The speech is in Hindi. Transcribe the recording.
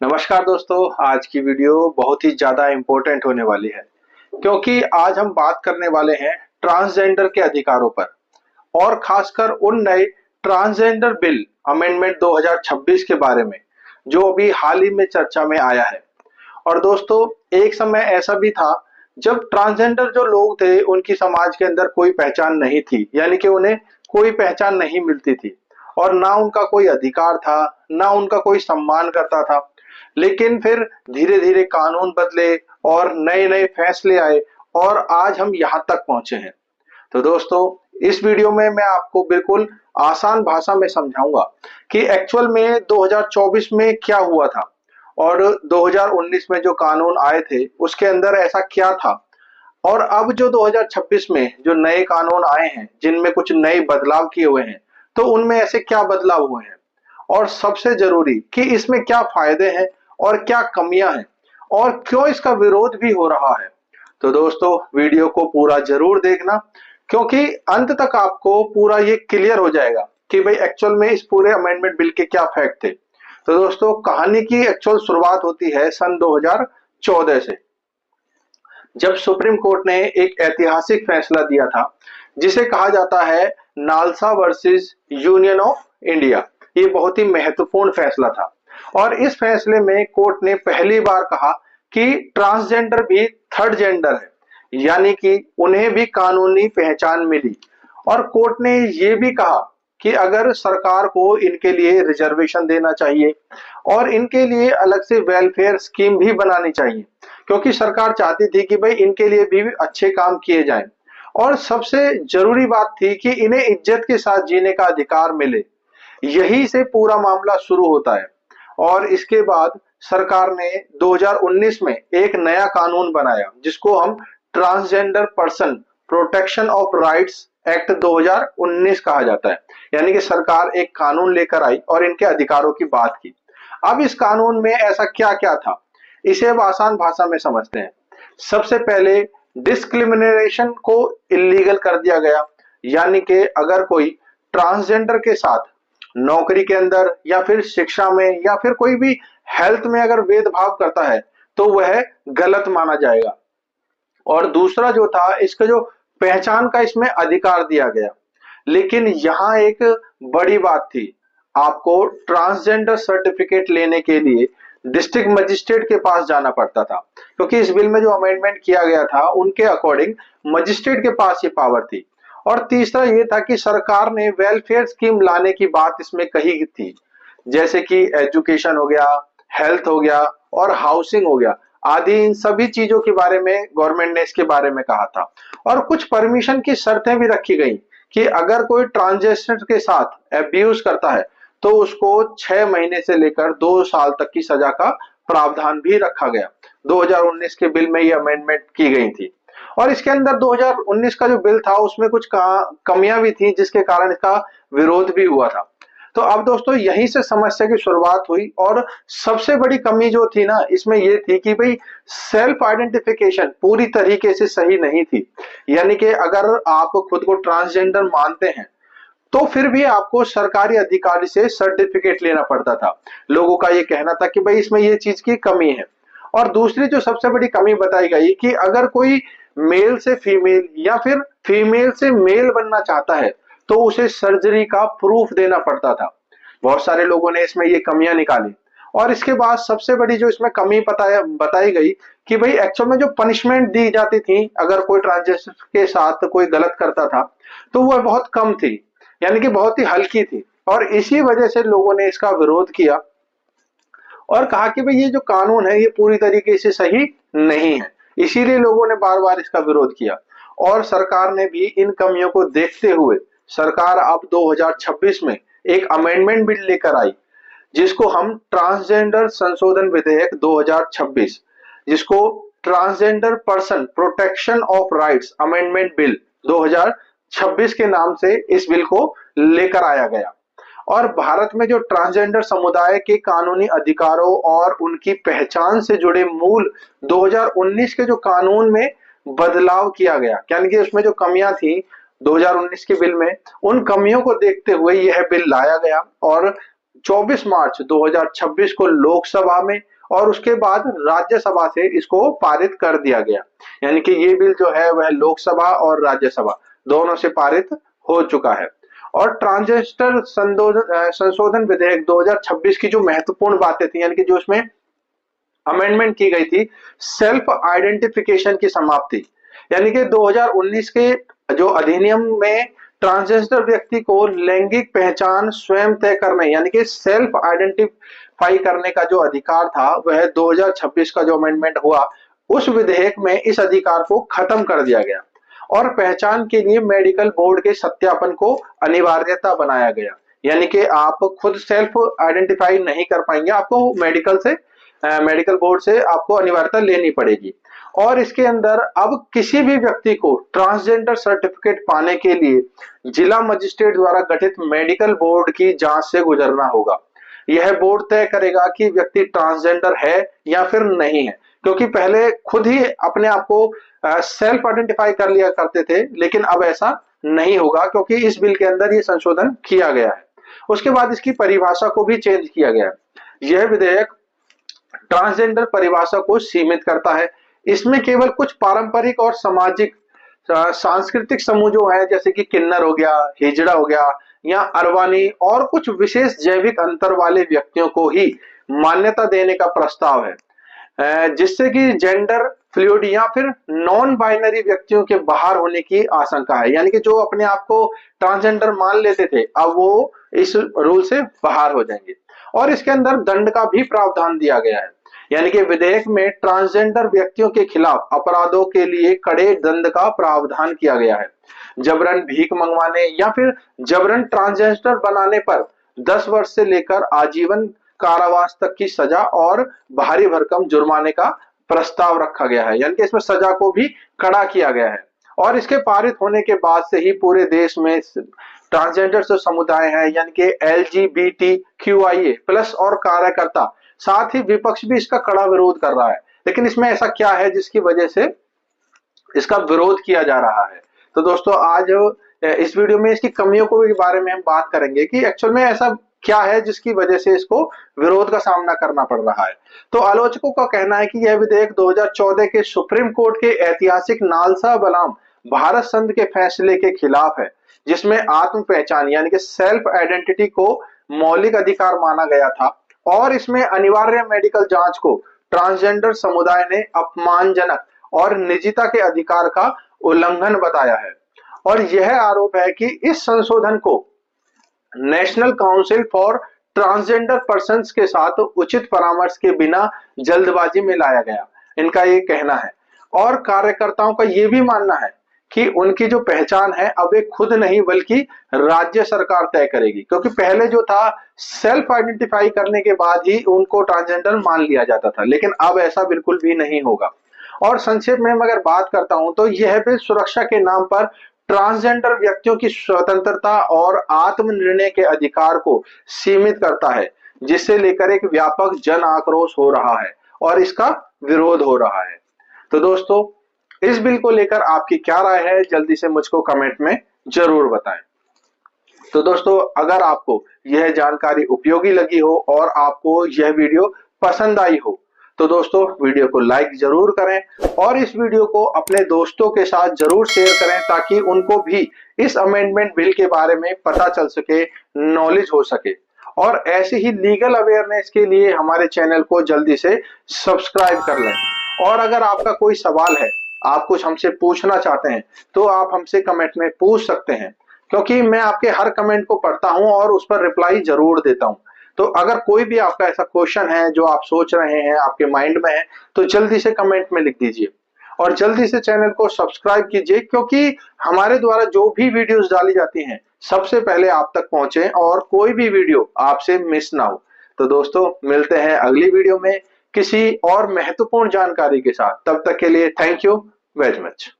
नमस्कार दोस्तों, आज की वीडियो बहुत ही ज़्यादा इम्पोर्टेंट होने वाली है क्योंकि आज हम बात करने वाले हैं ट्रांसजेंडर के अधिकारों पर और खासकर उन नए ट्रांसजेंडर बिल अमेंडमेंट 2026 के बारे में जो अभी हाल ही में चर्चा में आया है। और दोस्तों, एक समय ऐसा भी था जब ट्रांसजेंडर जो लोग थे उनकी समाज के अंदर कोई पहचान नहीं थी, यानी कि उन्हें कोई पहचान नहीं मिलती थी और ना उनका कोई अधिकार था, ना उनका कोई सम्मान करता था। लेकिन फिर धीरे धीरे कानून बदले और नए नए फैसले आए और आज हम यहाँ तक पहुंचे हैं। तो दोस्तों, इस वीडियो में मैं आपको बिल्कुल आसान भाषा में समझाऊंगा कि एक्चुअल में 2024 में क्या हुआ था और 2019 में जो कानून आए थे उसके अंदर ऐसा क्या था, और अब जो 2026 में जो नए कानून आए हैं जिनमें कुछ नए बदलाव किए हुए हैं, तो उनमें ऐसे क्या बदलाव हुए हैं और सबसे जरूरी कि इसमें क्या फायदे हैं और क्या कमियां हैं और क्यों इसका विरोध भी हो रहा है। तो दोस्तों, वीडियो को पूरा जरूर देखना क्योंकि अंत तक आपको पूरा ये क्लियर हो जाएगा कि भाई एक्चुअल में इस पूरे अमेंडमेंट बिल के क्या फैक्ट थे। तो दोस्तों, कहानी की एक्चुअल शुरुआत होती है सन 2014 से, जब सुप्रीम कोर्ट ने एक ऐतिहासिक फैसला दिया था जिसे कहा जाता है NALSA versus union of India. ये बहुत ही महत्वपूर्ण फैसला था और इस फैसले में कोर्ट ने पहली बार कहा कि ट्रांसजेंडर भी थर्ड जेंडर है, यानी कि उन्हें भी कानूनी पहचान मिली। और कोर्ट ने ये भी कहा कि अगर सरकार को इनके लिए रिजर्वेशन देना चाहिए और इनके लिए अलग से वेलफेयर स्कीम भी बनानी चाहिए, क्योंकि सरकार चाहती थी कि भाई इनके लिए भी अच्छे काम किए जाएं। और सबसे जरूरी बात थी कि इन्हें इज्जत के साथ जीने का अधिकार मिले। यही से पूरा मामला शुरू होता है और इसके बाद सरकार ने 2019 में एक नया कानून बनाया जिसको हम transgender person protection of rights act 2019 कहा जाता है। यानी कि सरकार एक कानून लेकर आई और इनके अधिकारों की बात की। अब इस कानून में ऐसा क्या क्या था, इसे अब आसान भाषा में समझते हैं। सबसे पहले डिस्क्रिमिनेशन को इलीगल कर दिया गया, यानी कि अगर कोई ट्रांसजेंडर के साथ नौकरी के अंदर या फिर शिक्षा में या फिर कोई भी हेल्थ में अगर भेदभाव करता है तो वह गलत माना जाएगा। और दूसरा जो था, इसका जो पहचान का इसमें अधिकार दिया गया। लेकिन यहाँ एक बड़ी बात थी, आपको ट्रांसजेंडर सर्टिफिकेट लेने के लिए डिस्ट्रिक्ट मजिस्ट्रेट के पास जाना पड़ता था, क्योंकि इस बिल में जो अमेंडमेंट किया गया था उनके अकॉर्डिंग मजिस्ट्रेट के पास ये पावर थी। और तीसरा ये था कि सरकार ने वेलफेयर स्कीम लाने की बात इसमें कही थी, जैसे कि एजुकेशन हो गया, हेल्थ हो गया और हाउसिंग हो गया आदि। इन सभी चीजों के बारे में गवर्नमेंट ने इसके बारे में कहा था। और कुछ परमिशन की शर्तें भी रखी गई कि अगर कोई ट्रांसजेंडर के साथ एब्यूज करता है तो उसको 6 महीने से लेकर 2 साल तक की सजा का प्रावधान भी रखा गया। 2019 के बिल में ये अमेंडमेंट की गई थी। और इसके अंदर 2019 का जो बिल था उसमें कुछ कमियां भी थी जिसके कारण इसका विरोध भी हुआ था। तो अब दोस्तों, यहीं से समस्या की शुरुआत हुई और सबसे बड़ी कमी जो थी ना इसमें ये थी कि भाई सेल्फ आइडेंटिफिकेशन पूरी तरीके से सही नहीं थी। यानी कि अगर आप खुद को ट्रांसजेंडर मानते हैं तो फिर भी आपको सरकारी अधिकारी से सर्टिफिकेट लेना पड़ता था। लोगों का ये कहना था कि भाई इसमें ये चीज की कमी है। और दूसरी जो सबसे बड़ी कमी बताई गई कि अगर कोई मेल से फीमेल या फिर फीमेल से मेल बनना चाहता है तो उसे सर्जरी का प्रूफ देना पड़ता था। बहुत सारे लोगों ने इसमें ये कमियां निकाली। और इसके बाद सबसे बड़ी जो इसमें कमी बताई गई कि भाई एक्चुअल में जो पनिशमेंट दी जाती थी अगर कोई ट्रांसजेंडर के साथ कोई गलत करता था तो वह बहुत कम थी, यानी कि बहुत ही हल्की थी। और इसी वजह से लोगों ने इसका विरोध किया और कहा कि भाई ये जो कानून है ये पूरी तरीके से सही नहीं है। इसीलिए लोगों ने बार बार इसका विरोध किया और सरकार ने भी इन कमियों को देखते हुए सरकार अब 2026 में एक अमेंडमेंट बिल लेकर आई जिसको हम ट्रांसजेंडर संशोधन विधेयक 2026, जिसको transgender person protection of rights amendment bill 2026 के नाम से इस बिल को लेकर आया गया। और भारत में जो ट्रांसजेंडर समुदाय के कानूनी अधिकारों और उनकी पहचान से जुड़े मूल 2019 के जो कानून में बदलाव किया गया, यानी कि उसमें जो कमियां थी 2019 के बिल में, उन कमियों को देखते हुए यह बिल लाया गया और 24 मार्च 2026 को लोकसभा में और उसके बाद राज्यसभा से इसको पारित कर दिया गया। यानी कि ये बिल जो है वह लोकसभा और राज्यसभा दोनों से पारित हो चुका है। और ट्रांसजेंडर संशोधन विधेयक 2026 की जो महत्वपूर्ण बातें थी, यानी कि जो उसमें अमेंडमेंट की गई थी, सेल्फ आइडेंटिफिकेशन की समाप्ति। यानी कि 2019 के जो अधिनियम में ट्रांसजेंडर व्यक्ति को लैंगिक पहचान स्वयं तय करने यानी कि सेल्फ आइडेंटिफाई करने का जो अधिकार था, वह 2026 का जो अमेंडमेंट हुआ उस विधेयक में इस अधिकार को खत्म कर दिया गया और पहचान के लिए मेडिकल बोर्ड के सत्यापन को अनिवार्यता बनाया गया। यानी कि आप खुद सेल्फ आइडेंटिफाई नहीं कर पाएंगे, आपको मेडिकल बोर्ड से आपको अनिवार्यता लेनी पड़ेगी। और इसके अंदर अब किसी भी व्यक्ति को ट्रांसजेंडर सर्टिफिकेट पाने के लिए जिला मजिस्ट्रेट द्वारा गठित मेडिकल बोर्ड की जांच से गुजरना होगा। यह बोर्ड तय करेगा कि व्यक्ति ट्रांसजेंडर है या फिर नहीं है, क्योंकि पहले खुद ही अपने आप को सेल्फ आइडेंटिफाई कर लिया करते थे, लेकिन अब ऐसा नहीं होगा क्योंकि इस बिल के अंदर ये संशोधन किया गया है। उसके बाद इसकी परिभाषा को भी चेंज किया गया है। यह विधेयक ट्रांसजेंडर परिभाषा को सीमित करता है। इसमें केवल कुछ पारंपरिक और सामाजिक सांस्कृतिक समूह जो है, जैसे कि किन्नर हो गया, हिजड़ा हो गया या अरवानी और कुछ विशेष जैविक अंतर वाले व्यक्तियों को ही मान्यता देने का प्रस्ताव है, जिससे कि जेंडर फ्लूइड या फिर नॉन बाइनरी व्यक्तियों के बाहर होने की आशंका है। यानी कि जो अपने आप को ट्रांसजेंडर मान लेते थे, अब वो इस रूल से बाहर हो जाएंगे। और इसके अंदर दंड का भी प्रावधान दिया गया है। यानी कि विधेयक में ट्रांसजेंडर व्यक्तियों के खिलाफ अपराधों के लिए कड़े दंड का प्रावधान किया गया है। जबरन भीख मंगवाने या फिर जबरन ट्रांसजेंडर बनाने पर 10 वर्ष से लेकर आजीवन कारावास तक की सजा और भारी भरकम जुर्माने का प्रस्ताव रखा गया है। यानी कि इसमें सजा को भी कड़ा किया गया है। और इसके पारित होने के बाद से ही पूरे देश में ट्रांसजेंडर जो समुदाय है, यानी कि LGBTQIA+ और कार्यकर्ता, साथ ही विपक्ष भी इसका कड़ा विरोध कर रहा है। लेकिन इसमें ऐसा क्या है जिसकी वजह से इसका विरोध किया जा रहा है? तो दोस्तों, आज इस वीडियो में इसकी कमियों को के बारे में हम बात करेंगे कि एक्चुअल में ऐसा क्या है जिसकी वजह से इसको विरोध का सामना करना पड़ रहा है। तो आलोचकों का कहना है कि यह विधेयक 2014 के सुप्रीम कोर्ट के ऐतिहासिक नालसा बनाम भारत संघ के फैसले के खिलाफ है, जिसमें आत्म पहचान यानी कि सेल्फ आइडेंटिटी को मौलिक अधिकार माना गया था और इसमें अनिवार्य मेडिकल जांच को ट्रांसजेंडर समुदाय ने अपमानजनक और निजता के अधिकार का उल्लंघन बताया है। और यह आरोप है कि इस संशोधन को national council for transgender persons के साथ उचित परामर्श के बिना जल्दबाजी में लाया गया, इनका ये कहना है। और कार्यकर्ताओं का ये भी मानना है कि उनकी जो पहचान है अब एक खुद नहीं बल्कि राज्य सरकार तय करेगी, क्योंकि पहले जो था सेल्फ आइडेंटिफाई करने के बाद ही उनको ट्रांसजेंडर मान लिया जाता था, लेकिन अब ऐसा बिल्कुल भी नहीं होगा। और संक्षेप में अगर बात करता हूं तो यह बिल सुरक्षा के नाम पर ट्रांसजेंडर व्यक्तियों की स्वतंत्रता और आत्मनिर्णय के अधिकार को सीमित करता है, जिससे लेकर एक व्यापक जन आक्रोश हो रहा है और इसका विरोध हो रहा है। तो दोस्तों, इस बिल को लेकर आपकी क्या राय है, जल्दी से मुझको कमेंट में जरूर बताएं। तो दोस्तों, अगर आपको यह जानकारी उपयोगी लगी हो और आपको यह वीडियो पसंद आई हो तो दोस्तों वीडियो को लाइक जरूर करें और इस वीडियो को अपने दोस्तों के साथ जरूर शेयर करें, ताकि उनको भी इस अमेंडमेंट बिल के बारे में पता चल सके, नॉलेज हो सके। और ऐसे ही लीगल अवेयरनेस के लिए हमारे चैनल को जल्दी से सब्सक्राइब कर लें। और अगर आपका कोई सवाल है, आप कुछ हमसे पूछना चाहते हैं, तो आप हमसे कमेंट में पूछ सकते हैं, क्योंकि मैं आपके हर कमेंट को पढ़ता हूं और उस पर रिप्लाई जरूर देता हूं। तो अगर कोई भी आपका ऐसा क्वेश्चन है जो आप सोच रहे हैं, आपके माइंड में है, तो जल्दी से कमेंट में लिख दीजिए और जल्दी से चैनल को सब्सक्राइब कीजिए, क्योंकि हमारे द्वारा जो भी वीडियोस डाली जाती हैं सबसे पहले आप तक पहुंचे और कोई भी वीडियो आपसे मिस ना हो। तो दोस्तों, मिलते हैं अगली वीडियो में किसी और महत्वपूर्ण जानकारी के साथ। तब तक के लिए थैंक यू वेरी मच।